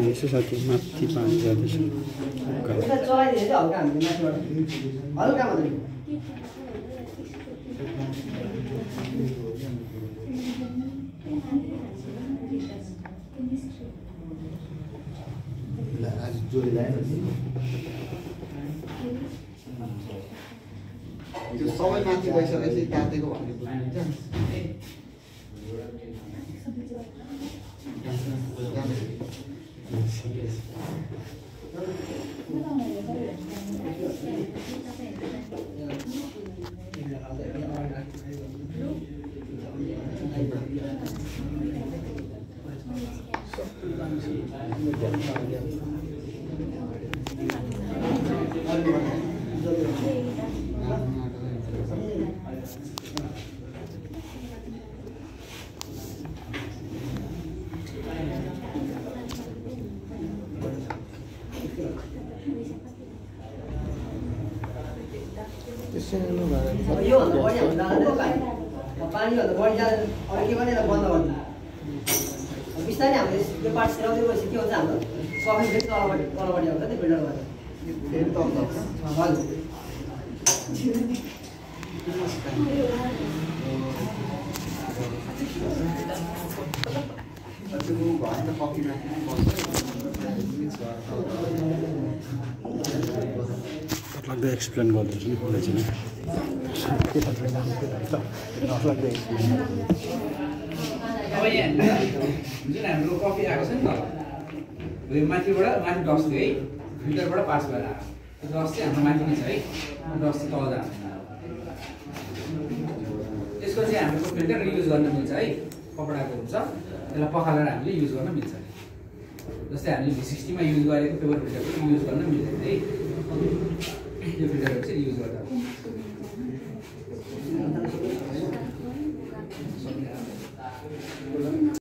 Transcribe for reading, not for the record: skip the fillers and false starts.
यसो साथी माथि पानी जाँदैछ चलाइदिएछ हल्का हामीले माथिबाट हल्का मात्रै त्यो सबै माथि गइसकेपछि तातेको भन्ने बुझ्नुहुन्छ योभन्दा बढी हाम्रो जाँदैन पानीभन्दा बढी जाँदैन अरू के गर्ने बन्द गर्नु बिस्तारै हामीले त्यो पार्ट सिलाउँदै गएपछि के हुन्छ हाम्रो सबै फेरि तलपट्टि आउँछ नि फिल्टर गरेर फेरि तल हजुर लाग्दै एक्सप्लेन गर्दैछु नि मलाई चाहिँ अब यहाँ जुन हाम्रो कफी आएको छ नि त माथिबाट माथि डस्ट थियो है फिल्टरबाट पास भएर आएको त्यो डस्ट चाहिँ हाम्रो माथि नै छ है डस्ट चाहिँ तल जान्छ त्यसको चाहिँ हाम्रो फिल्टर युज गर्न मिल्छ है कपडाको हुन्छ त्यसलाई पखालेर हामीले युज गर्न मिल्छ जस्तै हामीले V60 मा युज गरेको पेपर फिल्टर पनि युज गर्न मिल्दैन है यो फिल्टरहरू चाहिँ युज गर्दा